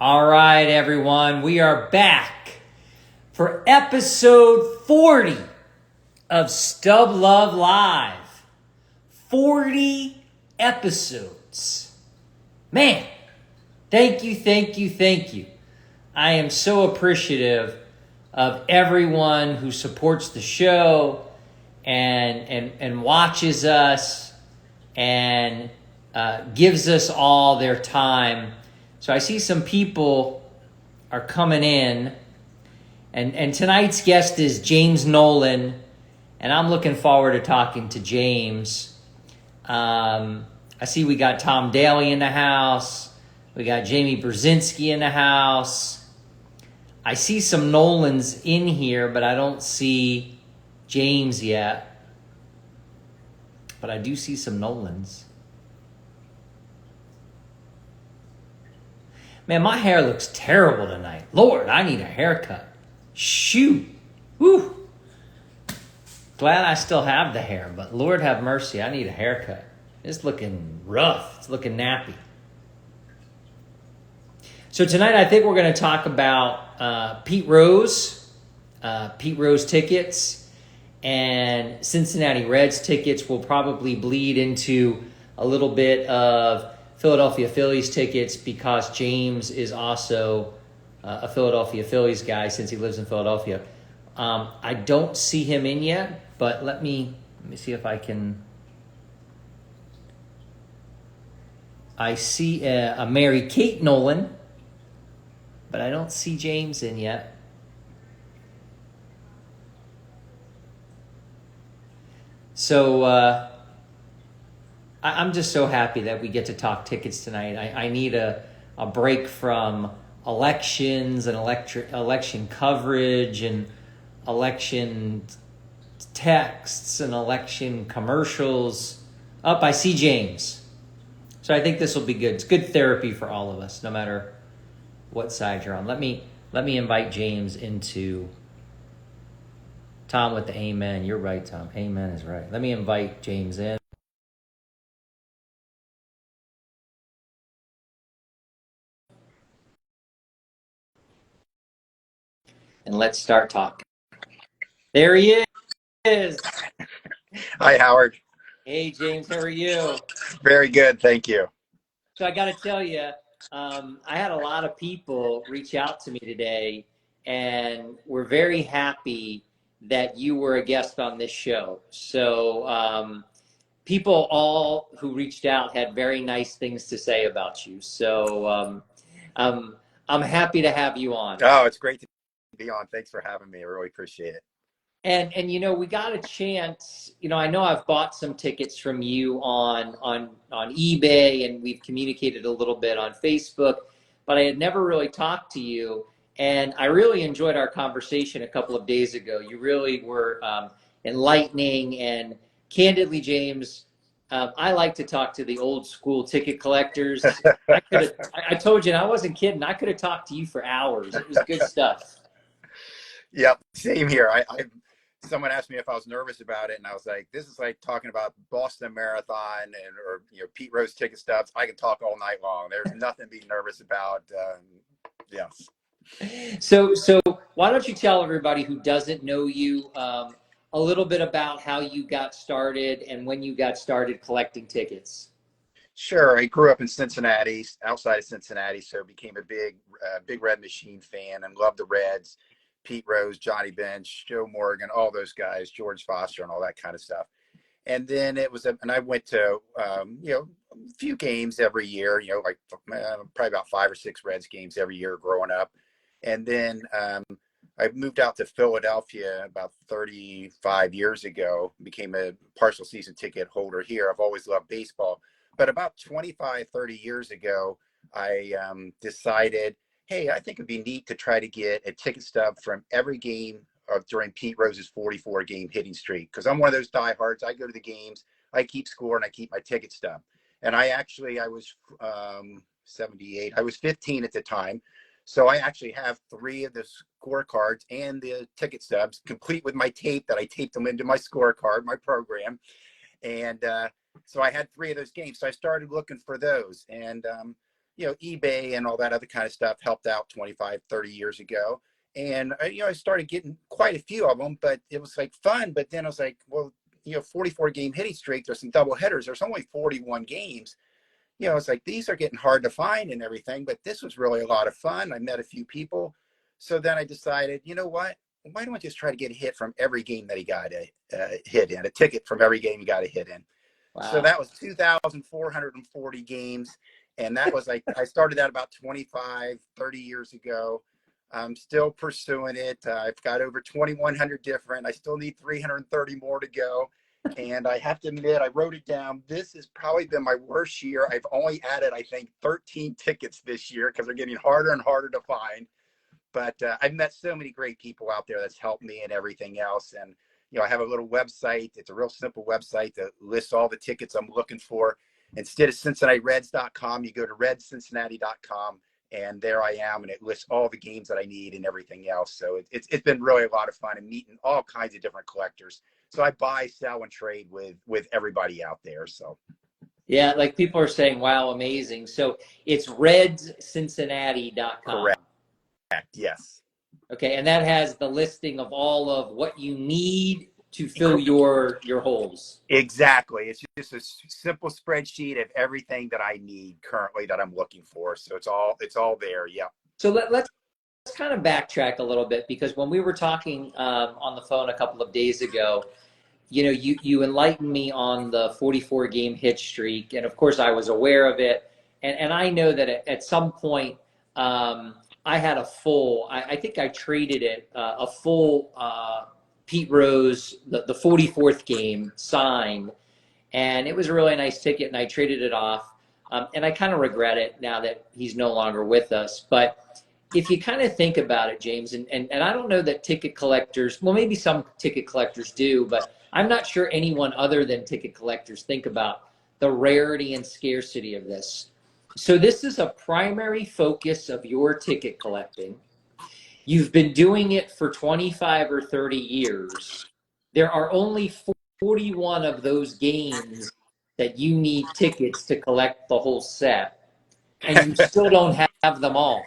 All right, everyone, we are back for episode 40 of Stub Luv Live. 40 episodes. Man, thank you. I am so appreciative of everyone who supports the show and watches us and gives us all their time. So I see some people are coming in, and tonight's guest is James Nolan, and I'm looking forward to talking to James. I see we got Tom Daly in the house. We got Jamie Brzezinski in the house. I see some Nolans in here, but I don't see James yet. But I do see some Nolans. Man, my hair looks terrible tonight. Lord, I need a haircut. Shoot. Woo. Glad I still have the hair, but Lord have mercy, I need a haircut. It's looking rough. It's looking nappy. So tonight I think we're going to talk about Pete Rose tickets, and Cincinnati Reds tickets. Will probably bleed into a little bit of Philadelphia Phillies tickets because James is also a Philadelphia Phillies guy since he lives in Philadelphia. I don't see him in yet, but let me see if I can. I see a Mary Kate Nolan, but I don't see James in yet. So I'm just so happy that we get to talk tickets tonight. I need a break from elections and election coverage and election texts and election commercials. I see James. So I think this will be good. It's good therapy for all of us, no matter what side you're on. Let me invite James into. Tom with the amen. You're right, Tom. Amen is right. Let me invite James in. And let's start talking. There he is. Hi, Howard. Hey, James. How are you? Very good, thank you. So I got to tell you, I had a lot of people reach out to me today, and we're very happy that you were a guest on this show. So people all who reached out had very nice things to say about you. So I'm happy to have you on. Oh, it's great to be on. Thanks for having me. I really appreciate it. And we got a chance. I know I've bought some tickets from you on eBay, and we've communicated a little bit on Facebook, but I had never really talked to you. And I really enjoyed our conversation a couple of days ago. You really were enlightening, and candidly, James, I like to talk to the old school ticket collectors. I told you, and I wasn't kidding. I could have talked to you for hours. It was good stuff. Yep, same here. Someone asked me if I was nervous about it, and I was like, "This is like talking about Boston Marathon or Pete Rose ticket stubs. I can talk all night long. There's nothing to be nervous about." Yes. So why don't you tell everybody who doesn't know you a little bit about how you got started and when you got started collecting tickets? Sure. I grew up in Cincinnati, outside of Cincinnati, so became a big Red Machine fan and loved the Reds. Pete Rose, Johnny Bench, Joe Morgan, all those guys, George Foster, and all that kind of stuff. And then and I went to a few games every year, like probably about 5 or 6 Reds games every year growing up. And then I moved out to Philadelphia about 35 years ago, became a partial season ticket holder here. I've always loved baseball. But about 25, 30 years ago, I decided, hey, I think it'd be neat to try to get a ticket stub from every game during Pete Rose's 44-game hitting streak. Because I'm one of those diehards. I go to the games, I keep score, and I keep my ticket stub. And I was 78. I was 15 at the time. So I actually have 3 of the scorecards and the ticket stubs, complete with my tape that I taped them into my scorecard, my program. And so I had 3 of those games. So I started looking for those. And eBay and all that other kind of stuff helped out 25, 30 years ago. And, I started getting quite a few of them, but it was like fun. But then I was like, well, 44 game hitting streak, there's some double headers. There's only 41 games. It's like these are getting hard to find and everything, but this was really a lot of fun. I met a few people. So then I decided, you know what? Why don't I just try to get a hit from every game that he got a hit in, a ticket from every game he got a hit in. Wow. So that was 2,440 games. And that was I started that about 25, 30 years ago. I'm still pursuing it. I've got over 2,100 different. I still need 330 more to go. And I have to admit, I wrote it down. This has probably been my worst year. I've only added, I think, 13 tickets this year because they're getting harder and harder to find. But I've met so many great people out there that's helped me and everything else. And, I have a little website. It's a real simple website that lists all the tickets I'm looking for. Instead of CincinnatiReds.com, you go to RedsCincinnati.com, and there I am, and it lists all the games that I need and everything else. So it's been really a lot of fun and meeting all kinds of different collectors. So I buy, sell, and trade with everybody out there. So yeah, like people are saying, wow, amazing. So it's RedsCincinnati.com. Correct. Yes. Okay, and that has the listing of all of what you need to fill your holes. Exactly. It's just a simple spreadsheet of everything that I need currently that I'm looking for. So it's all there. Yeah. So let's kind of backtrack a little bit, because when we were talking on the phone a couple of days ago, you enlightened me on the 44 game hit streak, and of course I was aware of it, and I know that at some point I had a full. I think I traded it a full Pete Rose, the 44th game signed, and it was a really nice ticket, and I traded it off, and I kind of regret it now that he's no longer with us. But if you kind of think about it, James, and I don't know that ticket collectors, well, maybe some ticket collectors do, but I'm not sure anyone other than ticket collectors think about the rarity and scarcity of this. So this is a primary focus of your ticket collecting. You've been doing it for 25 or 30 years. There are only 41 of those games that you need tickets to collect the whole set, and you still don't have them all.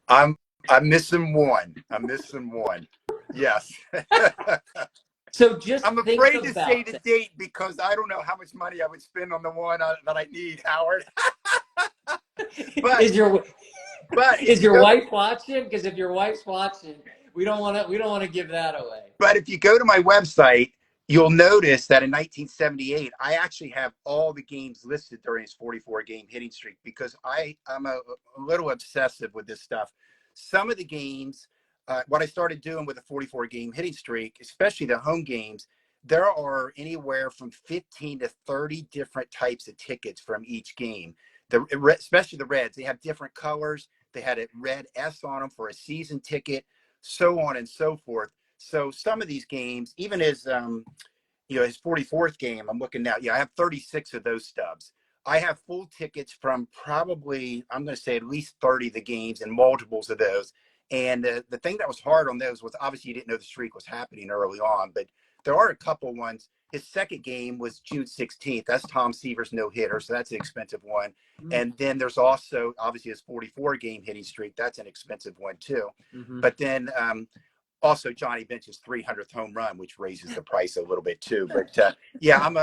I'm missing one. I'm missing one. Yes. So just I'm afraid to say the date because I don't know how much money I would spend on the one that I need, Howard. But is your wife watching? Because if your wife's watching, we don't want to give that away. But if you go to my website, you'll notice that in 1978, I actually have all the games listed during his 44 game hitting streak because I'm a little obsessive with this stuff. Some of the games, what I started doing with a 44 game hitting streak, especially the home games, there are anywhere from 15 to 30 different types of tickets from each game. Especially the Reds, they have different colors. They had a red S on them for a season ticket, so on and so forth. So some of these games, even his 44th game, I'm looking now. Yeah, I have 36 of those stubs. I have full tickets from probably, I'm going to say at least 30 of the games and multiples of those. And the thing that was hard on those was obviously you didn't know the streak was happening early on, but there are a couple ones. His second game was June 16th. That's Tom Seaver's no-hitter, so that's an expensive one. Mm-hmm. And then there's also, obviously, his 44-game hitting streak. That's an expensive one, too. Mm-hmm. But then also Johnny Bench's 300th home run, which raises the price a little bit, too. But, yeah, I'm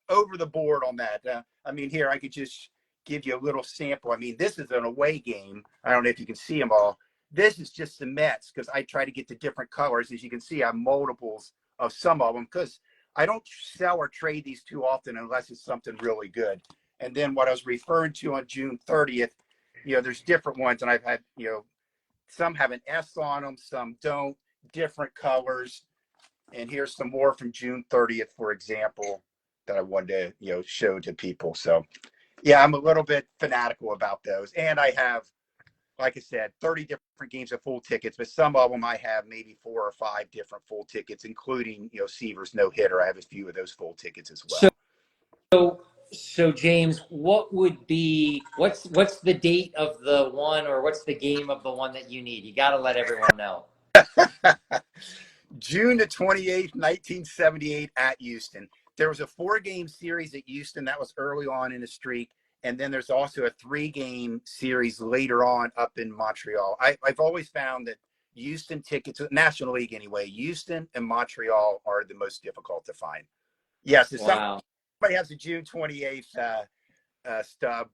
over the board on that. Here, I could just give you a little sample. This is an away game. I don't know if you can see them all. This is just the Mets because I try to get the different colors. As you can see, I have multiples of some of them because I don't sell or trade these too often unless it's something really good. And then what I was referring to on June 30th, there's different ones, and I've had, some have an S on them, some don't, different colors. And here's some more from June 30th, for example, that I wanted to, show to people. So, yeah, I'm a little bit fanatical about those. And I have, like I said, 30 different games of full tickets, but some of them I have maybe 4 or 5 different full tickets, including, Seaver's no-hitter. I have a few of those full tickets as well. So James, what's the date of the one, or what's the game of the one that you need? You got to let everyone know. June the 28th, 1978 at Houston. There was a 4-game series at Houston that was early on in the streak. And then there's also a 3-game series later on up in Montreal. I've always found that Houston tickets, National League anyway, Houston and Montreal are the most difficult to find. Yes, if Wow. somebody has a June 28th stub,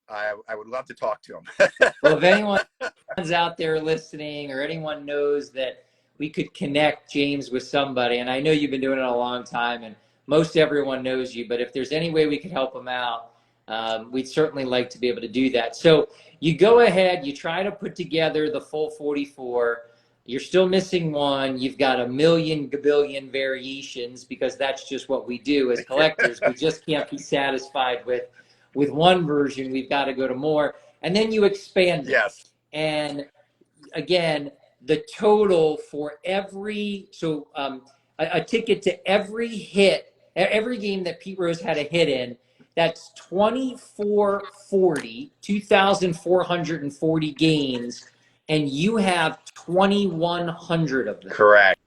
I would love to talk to them. Well, if anyone's out there listening or anyone knows that we could connect James with somebody, and I know you've been doing it a long time and most everyone knows you, but if there's any way we could help them out, we'd certainly like to be able to do that. So you go ahead, you try to put together the full 44. You're still missing one. You've got a million gabillion variations because that's just what we do as collectors. We just can't be satisfied with one version. We've got to go to more. And then you expand it. Yes. And again, the total for every, so a ticket to every hit, every game that Pete Rose had a hit in, that's 2,440 games, and you have 2,100 of them. Correct.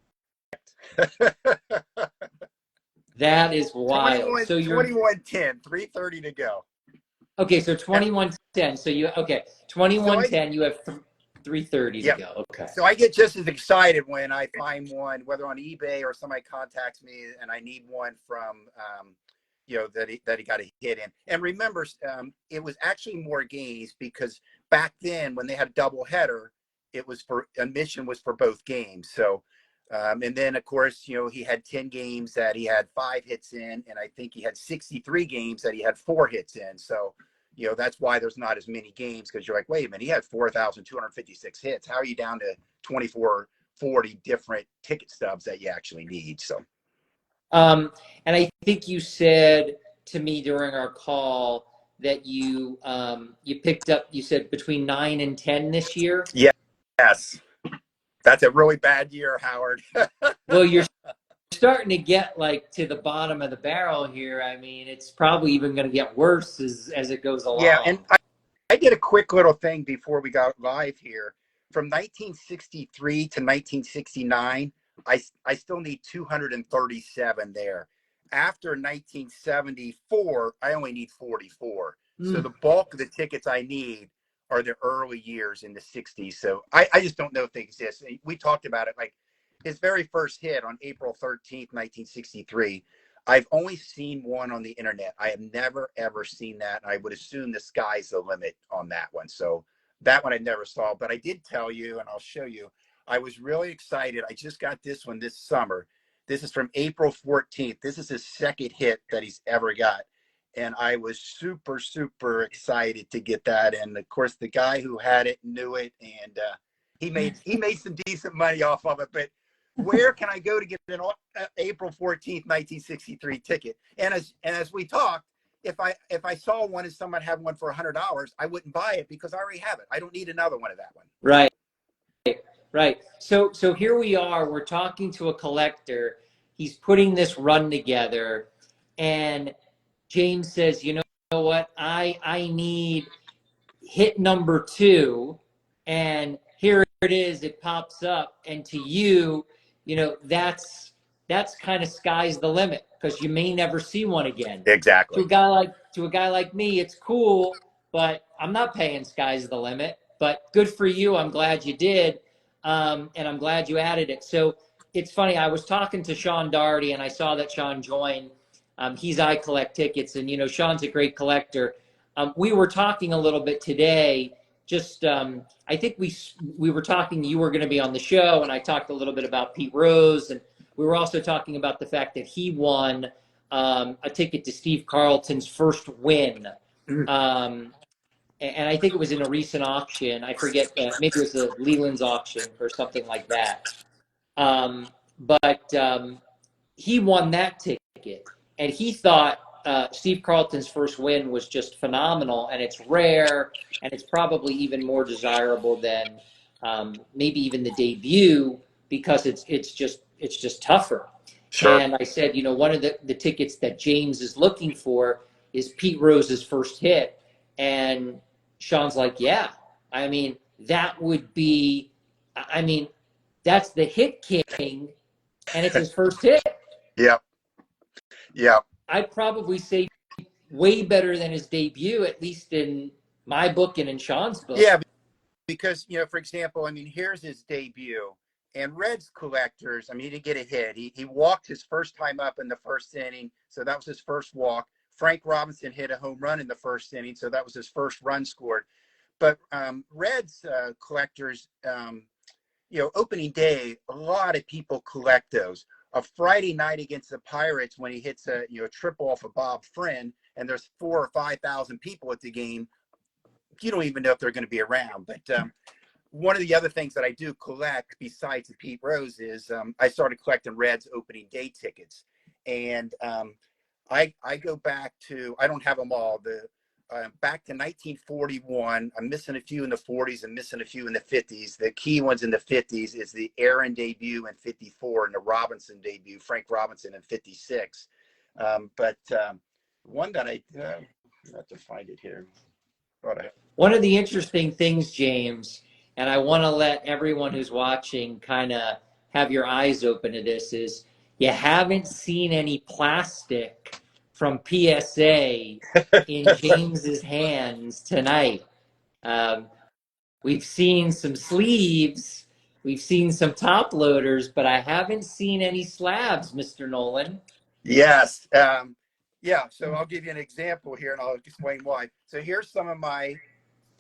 That is wild. So you're 2110, 330 to go. Okay, so 2110. So you 2110. You have 330 to go. Okay. So I get just as excited when I find one, whether on eBay or somebody contacts me and I need one from, that he got a hit in. And remember, it was actually more games because back then when they had a double header, it was for admission was for both games. So, and then of course, he had 10 games that he had 5 hits in, and I think he had 63 games that he had 4 hits in. So, that's why there's not as many games, because you're like, wait a minute, he had 4,256 hits. How are you down to 2,440 different ticket stubs that you actually need? So, and I think you said to me during our call that you picked up, you said between 9 and 10 this year. Yes, that's a really bad year, Howard. Well, you're starting to get like to the bottom of the barrel here. I mean, it's probably even going to get worse as it goes along. Yeah, and I did a quick little thing before we got live here. From 1963 to 1969, I still need 237 there. After 1974, I only need 44. So the bulk of the tickets I need are the early years in the 60s. So I just don't know if they exist. We talked about it, like his very first hit on April 13th, 1963. I've only seen one on the internet. I have never, ever seen that. I would assume the sky's the limit on that one. So that one I never saw, but I did tell you, and I'll show you, I was really excited. I just got this one this summer. This is from April 14th. This is his second hit that he's ever got. And I was super, super excited to get that. And of course, the guy who had it knew it, and he made some decent money off of it. But where can I go to get an April 14th, 1963 ticket? And as we talked, if I saw one and someone had one for $100, I wouldn't buy it because I already have it. I don't need another one of that one. Right. Right. So here we are. We're talking to a collector. He's putting this run together, and James says, "You know what? I need hit number 2, and here it is. It pops up, and to you, that's kind of sky's the limit because you may never see one again." Exactly. To a guy like me, it's cool, but I'm not paying sky's the limit. But good for you. I'm glad you did. And I'm glad you added it. So it's funny. I was talking to Sean Doherty, and I saw that Sean joined. He's I Collect Tickets, and Sean's a great collector. We were talking a little bit today. Just I think we were talking. You were going to be on the show, and I talked a little bit about Pete Rose, and we were also talking about the fact that he won a ticket to Steve Carlton's first win. And I think it was in a recent auction. I forget, maybe it was the Leland's auction or something like that. But he won that ticket, and he thought Steve Carlton's first win was just phenomenal, and it's rare, and it's probably even more desirable than maybe even the debut because it's just tougher. Sure. And I said, one of the tickets that James is looking for is Pete Rose's first hit, and Sean's like, yeah, I mean, that would be, that's the hit king, and it's his first hit. Yep. I'd probably say way better than his debut, at least in my book and in Sean's book. Yeah, because, for example, I mean, here's his debut. And Reds collectors, I mean, he didn't get a hit. He walked his first time up in the first inning, so that was his first walk. Frank Robinson hit a home run in the first inning, so that was his first run scored. But Reds collectors, opening day, a lot of people collect those. A Friday night against the Pirates when he hits a triple off of Bob Friend, and there's 4,000 or 5,000 people at the game. You don't even know if they're going to be around. But one of the other things that I do collect besides the Pete Rose is I started collecting Reds opening day tickets, and I go back to, I don't have them all, back to 1941. I'm missing a few in the 40s and missing a few in the 50s. The key ones in the 50s is the Aaron debut in 54 and the Robinson debut, Frank Robinson in 56. But one that I have to find it here. One of the interesting things, James, and I want to let everyone who's watching kind of have your eyes open to this, is you haven't seen any plastic from PSA in James's hands tonight. We've seen some sleeves, we've seen some top loaders, but I haven't seen any slabs, Mr. Nolan. Yes. Yeah. So I'll give you an example here and I'll explain why. So here's some of my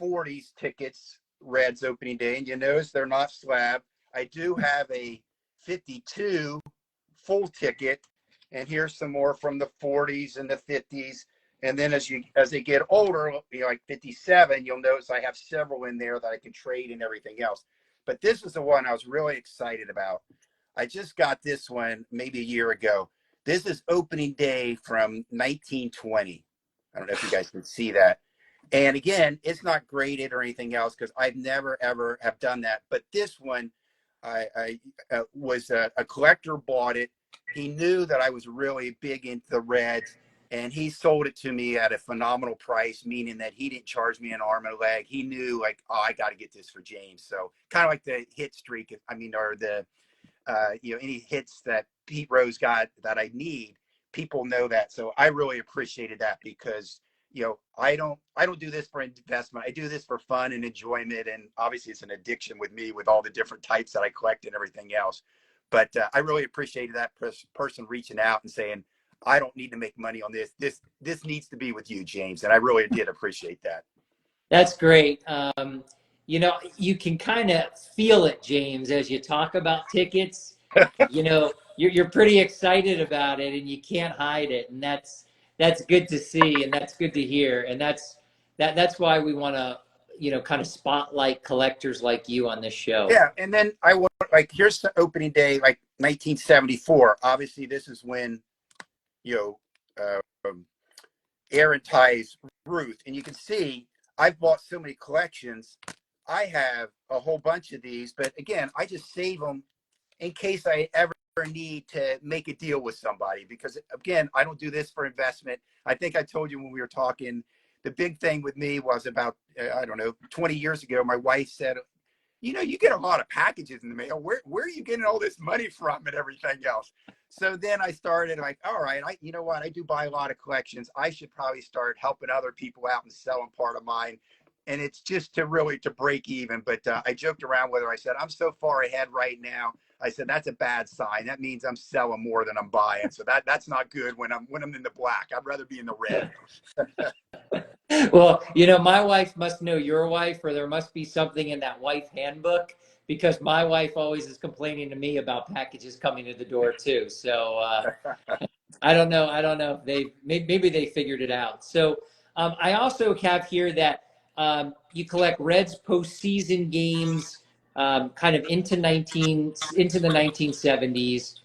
40s tickets, Reds opening day. And you notice they're not slab. I do have a 52 full ticket. And here's some more from the 40s and the 50s. And then as they get older, like 57, you'll notice I have several in there that I can trade and everything else. But this is the one I was really excited about. I just got this one maybe a year ago. This is opening day from 1920. I don't know if you guys can see that. And again, it's not graded or anything else because I've never, ever have done that. But this one, I was a collector bought it. He knew that I was really big into the Reds, and he sold it to me at a phenomenal price, meaning that he didn't charge me an arm and a leg. He knew, like, oh, I got to get this for James. So kind of like the hit streak, or the any hits that Pete Rose got that I need, people know that. So I really appreciated that because, I don't do this for investment. I do this for fun and enjoyment. And obviously it's an addiction with me with all the different types that I collect and everything else. But I really appreciated that person reaching out and saying, I don't need to make money on this. This needs to be with you, James. And I really did appreciate that. That's great. You can kind of feel it, James, as you talk about tickets. You're pretty excited about it, and you can't hide it, and that's good to see, and that's good to hear, and that's why we want to kind of spotlight collectors like you on this show. Yeah, and then I want, like, here's the opening day, like 1974. Obviously, this is when Aaron ties Ruth, and you can see I've bought so many collections. I have a whole bunch of these, but again, I just save them in case I ever need to make a deal with somebody, because again, I don't do this for investment. I think I told you when we were talking, the big thing with me was about, I don't know, 20 years ago, my wife said, you get a lot of packages in the mail. Where are you getting all this money from and everything else? So then I started like, all right, you know what? I do buy a lot of collections. I should probably start helping other people out and selling part of mine. And it's just to break even. But I joked around with her. I said, I'm so far ahead right now. I said, that's a bad sign. That means I'm selling more than I'm buying. So that's not good when I'm in the black. I'd rather be in the red. Well, my wife must know your wife, or there must be something in that wife handbook, because my wife always is complaining to me about packages coming to the door too. So I don't know. If maybe they figured it out. So I also have here that you collect Reds postseason games, kind of into the 1970s,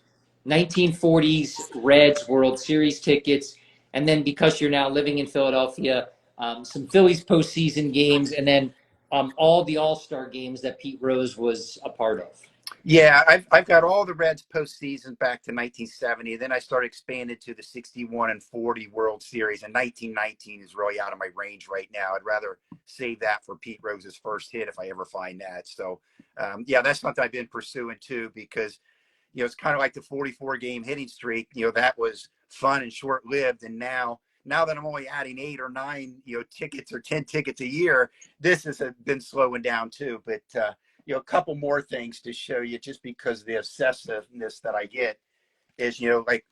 1940s Reds World Series tickets, and then because you're now living in Philadelphia, some Phillies postseason games, and then all the All-Star games that Pete Rose was a part of. Yeah, I've got all the Reds postseason back to 1970. Then I started expanding to the 61 and 40 World Series, and 1919 is really out of my range right now. I'd rather save that for Pete Rose's first hit if I ever find that. So, yeah, that's something I've been pursuing too, because it's kind of like the 44 game hitting streak. That was fun and short lived, and now Now that I'm only adding 8 or 9, tickets or 10 tickets a year, this has been slowing down too. But a couple more things to show you, just because of the obsessiveness that I get is, like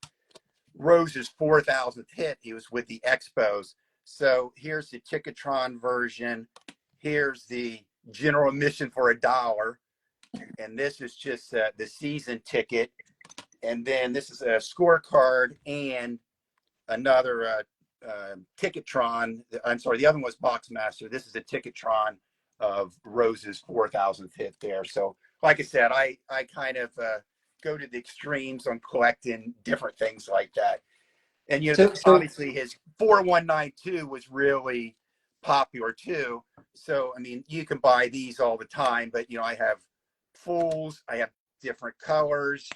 Rose's 4,000th hit, he was with the Expos. So here's the Ticketron version. Here's the general admission for $1. And this is just the season ticket. And then this is a scorecard and another Ticketron. I'm sorry, the other one was Boxmaster. This is a Ticketron of Rose's 4,000th hit there. So, like I said, I kind of go to the extremes on collecting different things like that. And obviously his 4192 was really popular too. So I mean, you can buy these all the time, but I have fulls, I have different colors,